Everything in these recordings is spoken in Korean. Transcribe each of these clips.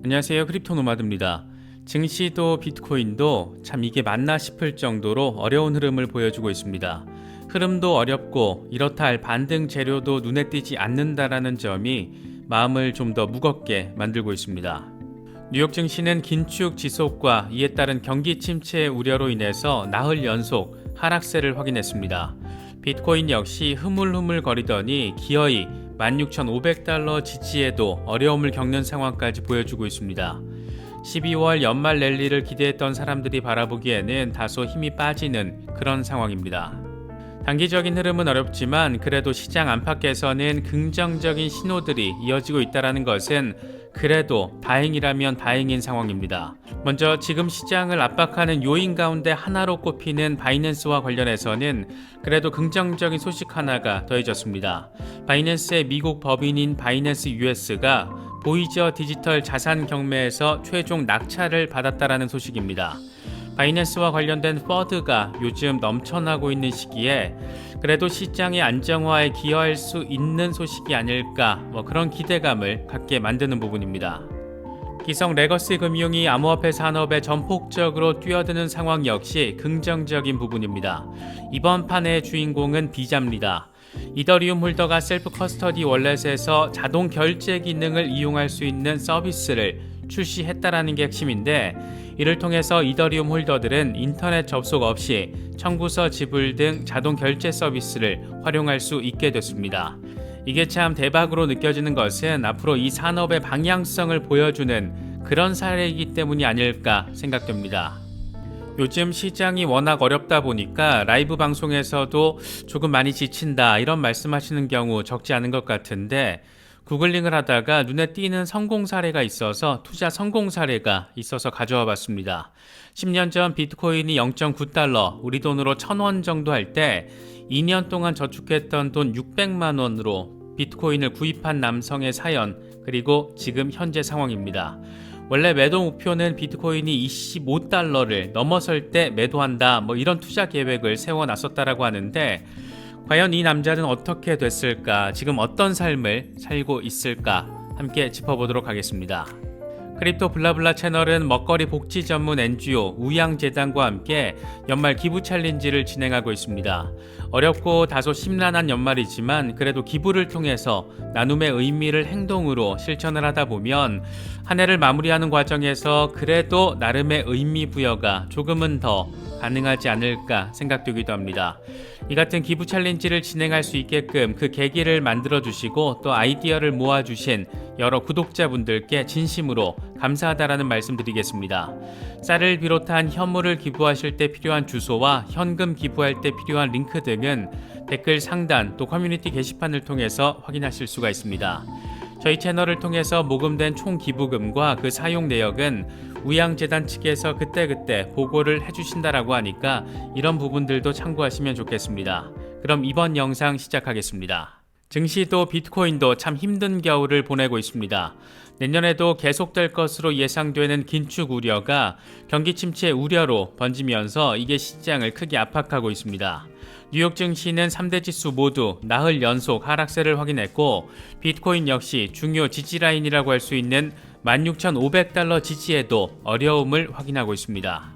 안녕하세요. 크립토노마드입니다. 증시도 비트코인도 참 이게 맞나 싶을 정도로 어려운 흐름을 보여주고 있습니다. 흐름도 어렵고 이렇다 할 반등 재료도 눈에 띄지 않는다라는 점이 마음을 좀 더 무겁게 만들고 있습니다. 뉴욕 증시는 긴축 지속과 이에 따른 경기 침체 우려로 인해서 나흘 연속 하락세를 확인했습니다. 비트코인 역시 흐물흐물거리더니 기어이 16,500달러 지지에도 어려움을 겪는 상황까지 보여주고 있습니다. 12월 연말 랠리를 기대했던 사람들이 바라보기에는 다소 힘이 빠지는 그런 상황입니다. 단기적인 흐름은 어렵지만 그래도 시장 안팎에서는 긍정적인 신호들이 이어지고 있다는 것은 그래도 다행이라면 다행인 상황입니다. 먼저 지금 시장을 압박하는 요인 가운데 하나로 꼽히는 바이낸스와 관련해서는 그래도 긍정적인 소식 하나가 더해졌습니다. 바이낸스의 미국 법인인 바이낸스 US가 보이저 디지털 자산 경매에서 최종 낙찰을 받았다라는 소식입니다. 바이낸스와 관련된 퍼드가 요즘 넘쳐나고 있는 시기에 그래도 시장의 안정화에 기여할 수 있는 소식이 아닐까 그런 기대감을 갖게 만드는 부분입니다. 기성 레거시 금융이 암호화폐 산업에 전폭적으로 뛰어드는 상황 역시 긍정적인 부분입니다. 이번 판의 주인공은 비자입니다. 이더리움 홀더가 셀프 커스터디 월렛에서 자동 결제 기능을 이용할 수 있는 서비스를 출시했다라는 게 핵심인데, 이를 통해서 이더리움 홀더들은 인터넷 접속 없이 청구서 지불 등 자동 결제 서비스를 활용할 수 있게 됐습니다. 이게 참 대박으로 느껴지는 것은 앞으로 이 산업의 방향성을 보여주는 그런 사례이기 때문이 아닐까 생각됩니다. 요즘 시장이 워낙 어렵다 보니까 라이브 방송에서도 조금 많이 지친다 이런 말씀하시는 경우 적지 않은 것 같은데, 구글링을 하다가 눈에 띄는 성공 사례가 있어서 투자 성공 사례가 있어서 가져와 봤습니다. 10년 전 비트코인이 0.9달러, 우리 돈으로 1,000원 정도 할 때 2년 동안 저축했던 돈 600만 원으로 비트코인을 구입한 남성의 사연, 그리고 지금 현재 상황입니다. 원래 매도 목표는 비트코인이 25달러를 넘어설 때 매도한다 이런 투자 계획을 세워놨었다라고 하는데, 과연 이 남자는 어떻게 됐을까? 지금 어떤 삶을 살고 있을까? 함께 짚어보도록 하겠습니다. 크립토 블라블라 채널은 먹거리 복지 전문 NGO 우양재단과 함께 연말 기부 챌린지를 진행하고 있습니다. 어렵고 다소 심란한 연말이지만 그래도 기부를 통해서 나눔의 의미를 행동으로 실천을 하다 보면 한 해를 마무리하는 과정에서 그래도 나름의 의미 부여가 조금은 더 가능하지 않을까 생각되기도 합니다. 이 같은 기부 챌린지를 진행할 수 있게끔 그 계기를 만들어주시고 또 아이디어를 모아주신 여러 구독자분들께 진심으로 감사하다라는 말씀드리겠습니다. 쌀을 비롯한 현물을 기부하실 때 필요한 주소와 현금 기부할 때 필요한 링크 등은 댓글 상단 또 커뮤니티 게시판을 통해서 확인하실 수가 있습니다. 저희 채널을 통해서 모금된 총 기부금과 그 사용 내역은 우양재단 측에서 그때그때 보고를 해주신다라고 하니까 이런 부분들도 참고하시면 좋겠습니다. 그럼 이번 영상 시작하겠습니다. 증시도 비트코인도 참 힘든 겨울을 보내고 있습니다. 내년에도 계속될 것으로 예상되는 긴축 우려가 경기 침체 우려로 번지면서 이게 시장을 크게 압박하고 있습니다. 뉴욕 증시는 3대 지수 모두 나흘 연속 하락세를 확인했고, 비트코인 역시 중요 지지라인이라고 할 수 있는 16,500달러 지지에도 어려움을 확인하고 있습니다.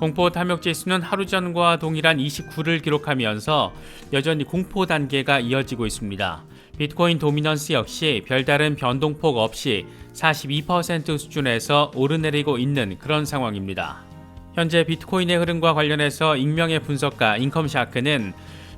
공포 탐욕 지수는 하루 전과 동일한 29를 기록하면서 여전히 공포 단계가 이어지고 있습니다. 비트코인 도미넌스 역시 별다른 변동폭 없이 42% 수준에서 오르내리고 있는 그런 상황입니다. 현재 비트코인의 흐름과 관련해서 익명의 분석가 인컴샤크는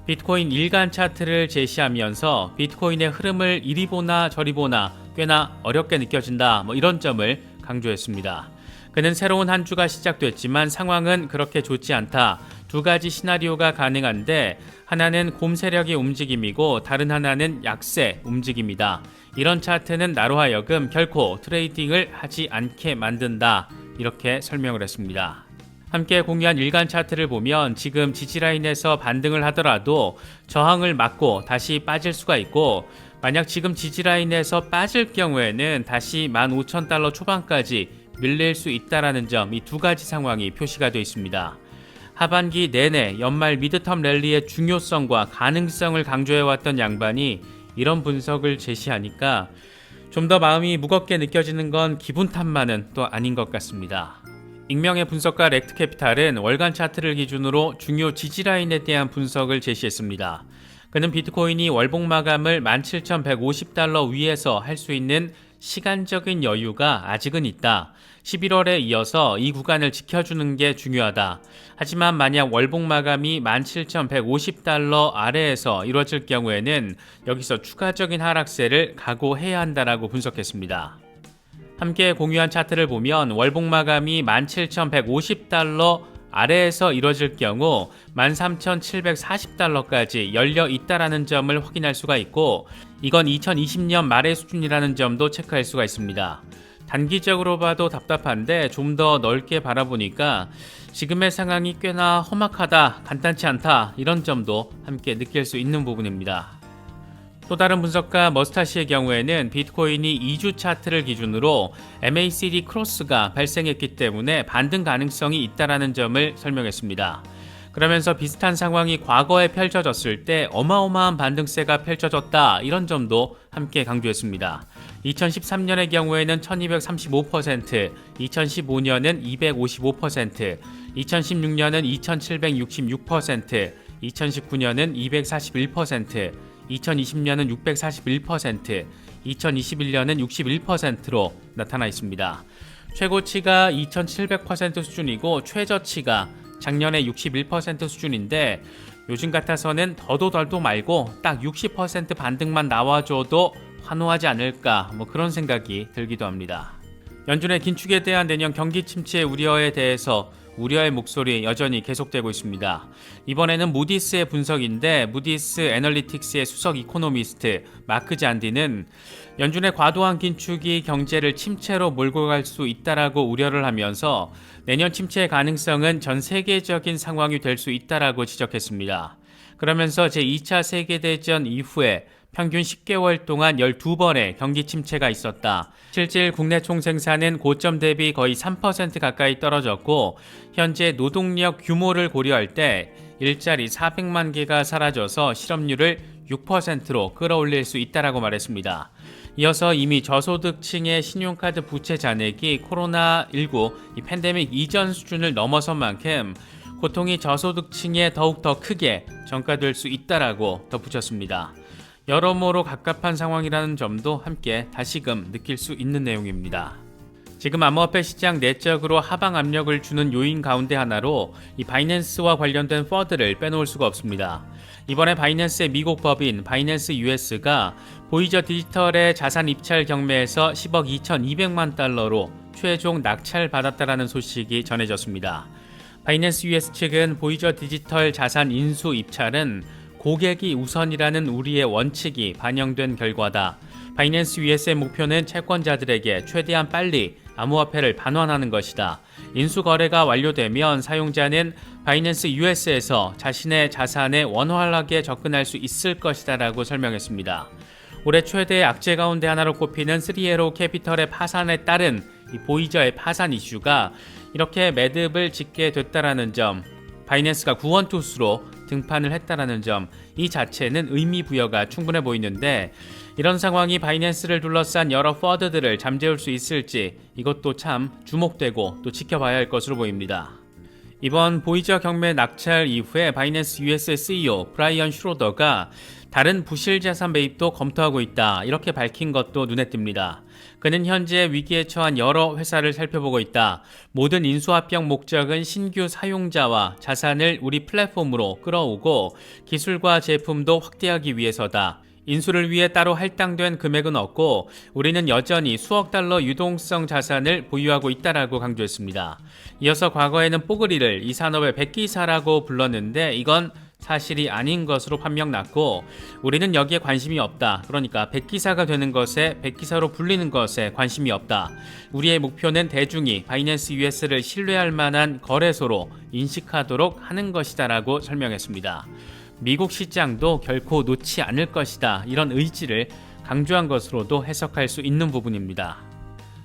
비트코인 일간 차트를 제시하면서 비트코인의 흐름을 이리 보나 저리 보나 꽤나 어렵게 느껴진다 이런 점을 강조했습니다. 그는 새로운 한 주가 시작됐지만 상황은 그렇게 좋지 않다. 두 가지 시나리오가 가능한데 하나는 곰 세력의 움직임이고 다른 하나는 약세 움직임이다. 이런 차트는 나로 하여금 결코 트레이딩을 하지 않게 만든다. 이렇게 설명을 했습니다. 함께 공유한 일간 차트를 보면 지금 지지라인에서 반등을 하더라도 저항을 맞고 다시 빠질 수가 있고, 만약 지금 지지라인에서 빠질 경우에는 다시 15,000달러 초반까지 밀릴 수 있다라는 점, 이 두 가지 상황이 표시가 되어 있습니다. 하반기 내내 연말 미드텀 랠리의 중요성과 가능성을 강조해왔던 양반이 이런 분석을 제시하니까 좀 더 마음이 무겁게 느껴지는 건 기분 탓만은 또 아닌 것 같습니다. 익명의 분석가 렉트캐피탈은 월간 차트를 기준으로 중요 지지라인에 대한 분석을 제시했습니다. 그는 비트코인이 월봉 마감을 17,150달러 위에서 할 수 있는 시간적인 여유가 아직은 있다. 11월에 이어서 이 구간을 지켜주는 게 중요하다. 하지만 만약 월봉 마감이 17,150달러 아래에서 이루어질 경우에는 여기서 추가적인 하락세를 각오해야 한다라고 분석했습니다. 함께 공유한 차트를 보면 월봉 마감이 17,150달러 아래에서 이뤄질 경우 13,740달러까지 열려 있다라는 점을 확인할 수가 있고, 이건 2020년 말의 수준이라는 점도 체크할 수가 있습니다. 단기적으로 봐도 답답한데 좀 더 넓게 바라보니까 지금의 상황이 꽤나 험악하다, 간단치 않다, 이런 점도 함께 느낄 수 있는 부분입니다. 또 다른 분석가 머스타시의 경우에는 비트코인이 2주 차트를 기준으로 MACD 크로스가 발생했기 때문에 반등 가능성이 있다라는 점을 설명했습니다. 그러면서 비슷한 상황이 과거에 펼쳐졌을 때 어마어마한 반등세가 펼쳐졌다, 이런 점도 함께 강조했습니다. 2013년의 경우에는 1235%, 2015년은 255%, 2016년은 2766%, 2019년은 241%, 2020년은 641%, 2021년은 61%로 나타나 있습니다. 최고치가 2700% 수준이고 최저치가 작년에 61% 수준인데, 요즘 같아서는 더도 덜도 말고 딱 60% 반등만 나와줘도 환호하지 않을까, 그런 생각이 들기도 합니다. 연준의 긴축에 대한 내년 경기 침체 우려에 대해서 우려의 목소리 여전히 계속되고 있습니다. 이번에는 무디스의 분석인데, 무디스 애널리틱스의 수석 이코노미스트 마크 잔디는 연준의 과도한 긴축이 경제를 침체로 몰고 갈 수 있다라고 우려를 하면서 내년 침체의 가능성은 전 세계적인 상황이 될 수 있다라고 지적했습니다. 그러면서 제2차 세계대전 이후에 평균 10개월 동안 12번의 경기 침체가 있었다. 실질 국내 총생산은 고점 대비 거의 3% 가까이 떨어졌고, 현재 노동력 규모를 고려할 때 일자리 400만 개가 사라져서 실업률을 6%로 끌어올릴 수 있다라고 말했습니다. 이어서 이미 저소득층의 신용카드 부채 잔액이 코로나19 팬데믹 이전 수준을 넘어선 만큼 고통이 저소득층에 더욱 더 크게 전가될 수 있다라고 덧붙였습니다. 여러모로 갑갑한 상황이라는 점도 함께 다시금 느낄 수 있는 내용입니다. 지금 암호화폐 시장 내적으로 하방 압력을 주는 요인 가운데 하나로 이 바이낸스와 관련된 퍼드를 빼놓을 수가 없습니다. 이번에 바이낸스의 미국 법인 바이낸스 US가 보이저 디지털의 자산 입찰 경매에서 10억 2,200만 달러로 최종 낙찰받았다라는 소식이 전해졌습니다. 바이낸스 US 측은 보이저 디지털 자산 인수 입찰은 고객이 우선이라는 우리의 원칙이 반영된 결과다. 바이낸스 US의 목표는 채권자들에게 최대한 빨리 암호화폐를 반환하는 것이다. 인수 거래가 완료되면 사용자는 바이낸스 US에서 자신의 자산에 원활하게 접근할 수 있을 것이다 라고 설명했습니다. 올해 최대의 악재 가운데 하나로 꼽히는 3에로 캐피털의 파산에 따른 이 보이저의 파산 이슈가 이렇게 매듭을 짓게 됐다라는 점, 바이낸스가 구원투수로 등판을 했다라는 점, 이 자체는 의미 부여가 충분해 보이는데, 이런 상황이 바이낸스를 둘러싼 여러 퍼드들을 잠재울 수 있을지 이것도 참 주목되고 또 지켜봐야 할 것으로 보입니다. 이번 보이저 경매 낙찰 이후에 바이낸스 US CEO 브라이언 슈로더가 다른 부실 자산 매입도 검토하고 있다, 이렇게 밝힌 것도 눈에 띕니다. 그는 현재 위기에 처한 여러 회사를 살펴보고 있다. 모든 인수합병 목적은 신규 사용자와 자산을 우리 플랫폼으로 끌어오고 기술과 제품도 확대하기 위해서다. 인수를 위해 따로 할당된 금액은 없고 우리는 여전히 수억 달러 유동성 자산을 보유하고 있다라고 강조했습니다. 이어서 과거에는 뽀글이를 이 산업의 백기사라고 불렀는데 이건 사실이 아닌 것으로 판명났고, 우리는 여기에 관심이 없다. 그러니까 백기사가 되는 것에, 백기사로 불리는 것에 관심이 없다. 우리의 목표는 대중이 바이낸스 US를 신뢰할 만한 거래소로 인식하도록 하는 것이다 라고 설명했습니다. 미국 시장도 결코 놓지 않을 것이다, 이런 의지를 강조한 것으로도 해석할 수 있는 부분입니다.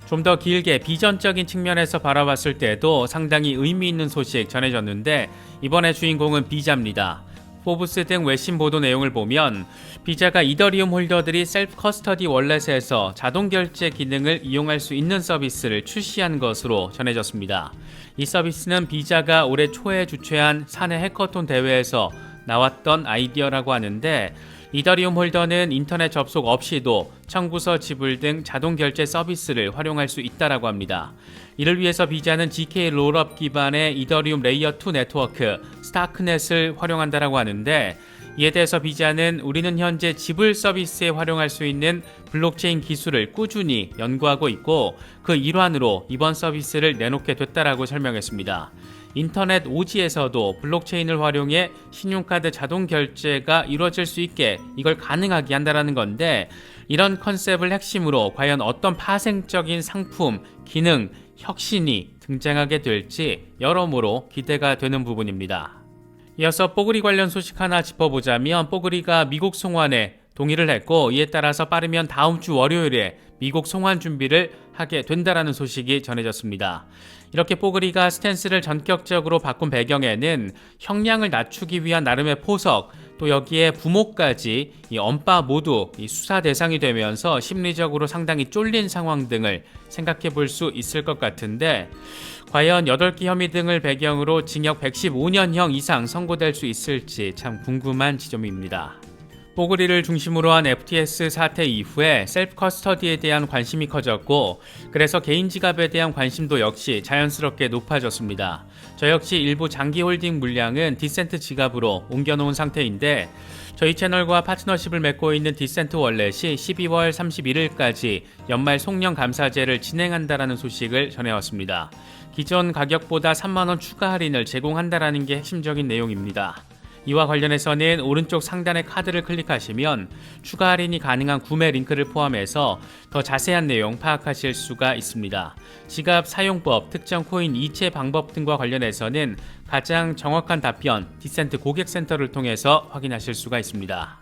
좀 더 길게 비전적인 측면에서 바라봤을 때도 상당히 의미 있는 소식 전해졌는데, 이번에 주인공은 비자입니다. 포브스 등 외신 보도 내용을 보면 비자가 이더리움 홀더들이 셀프 커스터디 월렛에서 자동 결제 기능을 이용할 수 있는 서비스를 출시한 것으로 전해졌습니다. 이 서비스는 비자가 올해 초에 주최한 사내 해커톤 대회에서 나왔던 아이디어라고 하는데, 이더리움 홀더는 인터넷 접속 없이도 청구서 지불 등 자동 결제 서비스를 활용할 수 있다라고 합니다. 이를 위해서 비자는 GK 롤업 기반의 이더리움 레이어2 네트워크 스타크넷을 활용한다라고 하는데, 이에 대해서 비자는 우리는 현재 지불 서비스에 활용할 수 있는 블록체인 기술을 꾸준히 연구하고 있고 그 일환으로 이번 서비스를 내놓게 됐다라고 설명했습니다. 인터넷 오지에서도 블록체인을 활용해 신용카드 자동 결제가 이루어질 수 있게 이걸 가능하게 한다는 건데, 이런 컨셉을 핵심으로 과연 어떤 파생적인 상품, 기능, 혁신이 등장하게 될지 여러모로 기대가 되는 부분입니다. 이어서 뽀글이 관련 소식 하나 짚어보자면, 뽀글이가 미국 송환에 동의를 했고 이에 따라서 빠르면 다음 주 월요일에 미국 송환 준비를 하게 된다라는 소식이 전해졌습니다. 이렇게 뽀글이가 스탠스를 전격적으로 바꾼 배경에는 형량을 낮추기 위한 나름의 포석, 또 여기에 부모까지 이 엄빠 모두 이 수사 대상이 되면서 심리적으로 상당히 쫄린 상황 등을 생각해 볼 수 있을 것 같은데, 과연 8개 혐의 등을 배경으로 징역 115년형 이상 선고될 수 있을지 참 궁금한 지점입니다. 뽀글이를 중심으로 한 FTX 사태 이후에 셀프 커스터디에 대한 관심이 커졌고, 그래서 개인 지갑에 대한 관심도 역시 자연스럽게 높아졌습니다. 저 역시 일부 장기 홀딩 물량은 디센트 지갑으로 옮겨놓은 상태인데, 저희 채널과 파트너십을 맺고 있는 디센트 월렛이 12월 31일까지 연말 송년 감사제를 진행한다라는 소식을 전해왔습니다. 기존 가격보다 3만원 추가 할인을 제공한다라는 게 핵심적인 내용입니다. 이와 관련해서는 오른쪽 상단의 카드를 클릭하시면 추가 할인이 가능한 구매 링크를 포함해서 더 자세한 내용 파악하실 수가 있습니다. 지갑 사용법, 특정 코인 이체 방법 등과 관련해서는 가장 정확한 답변 디센트 고객센터를 통해서 확인하실 수가 있습니다.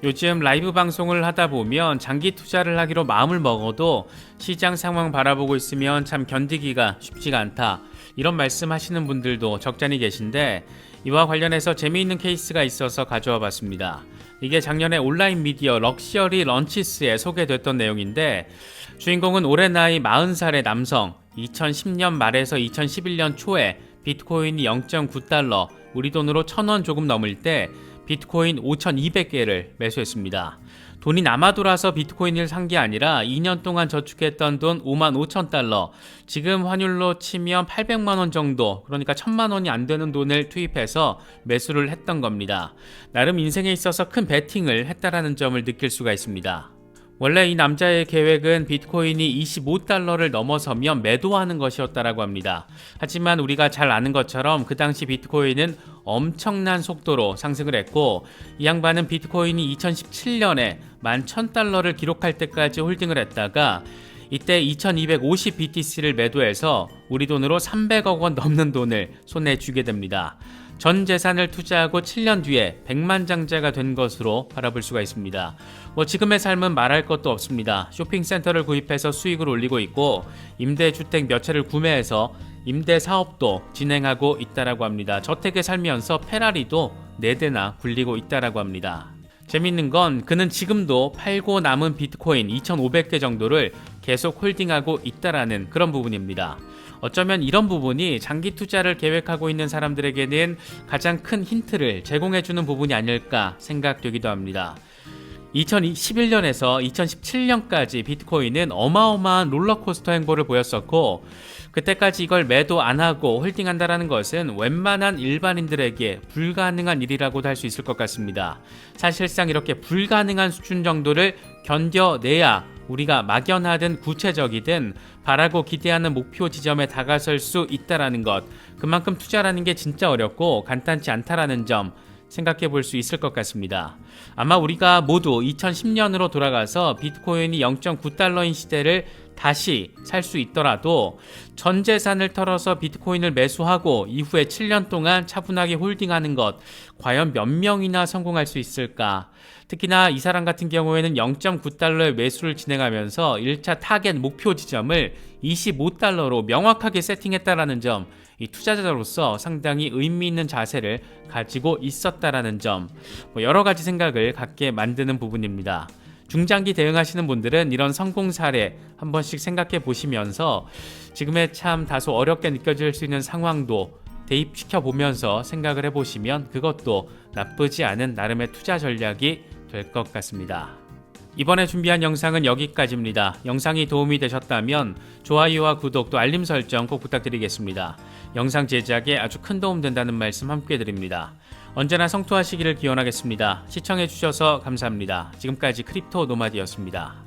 요즘 라이브 방송을 하다 보면 장기 투자를 하기로 마음을 먹어도 시장 상황 바라보고 있으면 참 견디기가 쉽지가 않다, 이런 말씀 하시는 분들도 적잖이 계신데, 이와 관련해서 재미있는 케이스가 있어서 가져와 봤습니다. 이게 작년에 온라인 미디어 럭셔리 런치스에 소개됐던 내용인데, 주인공은 올해 나이 40살의 남성, 2010년 말에서 2011년 초에 비트코인이 0.9달러, 우리 돈으로 1,000원 조금 넘을 때 비트코인 5,200개를 매수했습니다. 돈이 남아 돌아서 비트코인을 산 게 아니라 2년 동안 저축했던 돈 55,000달러, 지금 환율로 치면 800만원 정도, 그러니까 1,000만원이 안 되는 돈을 투입해서 매수를 했던 겁니다. 나름 인생에 있어서 큰 베팅을 했다라는 점을 느낄 수가 있습니다. 원래 이 남자의 계획은 비트코인이 25달러를 넘어서면 매도하는 것이었다라고 합니다. 하지만 우리가 잘 아는 것처럼 그 당시 비트코인은 엄청난 속도로 상승을 했고, 이 양반은 비트코인이 2017년에 11,000달러를 기록할 때까지 홀딩을 했다가 이때 2250 BTC를 매도해서 우리 돈으로 300억 원 넘는 돈을 손에 쥐게 됩니다. 전 재산을 투자하고 7년 뒤에 백만장자가 된 것으로 바라볼 수가 있습니다. 지금의 삶은 말할 것도 없습니다. 쇼핑센터를 구입해서 수익을 올리고 있고, 임대주택 몇 채를 구매해서 임대 사업도 진행하고 있다라고 합니다. 저택에 살면서 페라리도 4대나 굴리고 있다라고 합니다. 재밌는 건 그는 지금도 팔고 남은 비트코인 2,500개 정도를 계속 홀딩하고 있다라는 그런 부분입니다. 어쩌면 이런 부분이 장기 투자를 계획하고 있는 사람들에게는 가장 큰 힌트를 제공해주는 부분이 아닐까 생각되기도 합니다. 2011년에서 2017년까지 비트코인은 어마어마한 롤러코스터 행보를 보였었고, 그때까지 이걸 매도 안 하고 홀딩한다라는 것은 웬만한 일반인들에게 불가능한 일이라고도 할 수 있을 것 같습니다. 사실상 이렇게 불가능한 수준 정도를 견뎌내야 우리가 막연하든 구체적이든 바라고 기대하는 목표 지점에 다가설 수 있다라는 것, 그만큼 투자라는 게 진짜 어렵고 간단치 않다라는 점 생각해 볼 수 있을 것 같습니다. 아마 우리가 모두 2010년으로 돌아가서 비트코인이 0.9달러인 시대를 다시 살 수 있더라도 전 재산을 털어서 비트코인을 매수하고 이후에 7년 동안 차분하게 홀딩하는 것 과연 몇 명이나 성공할 수 있을까? 특히나 이 사람 같은 경우에는 0.9달러의 매수를 진행하면서 1차 타겟 목표 지점을 25달러로 명확하게 세팅했다라는 점, 이 투자자로서 상당히 의미 있는 자세를 가지고 있었다라는 점, 여러 가지 생각을 갖게 만드는 부분입니다. 중장기 대응하시는 분들은 이런 성공 사례 한 번씩 생각해 보시면서 지금의 참 다소 어렵게 느껴질 수 있는 상황도 대입시켜 보면서 생각을 해보시면 그것도 나쁘지 않은 나름의 투자 전략이 될 것 같습니다. 이번에 준비한 영상은 여기까지입니다. 영상이 도움이 되셨다면 좋아요와 구독 또 알림 설정 꼭 부탁드리겠습니다. 영상 제작에 아주 큰 도움 된다는 말씀 함께 드립니다. 언제나 성투하시기를 기원하겠습니다. 시청해주셔서 감사합니다. 지금까지 크립토 노마디였습니다.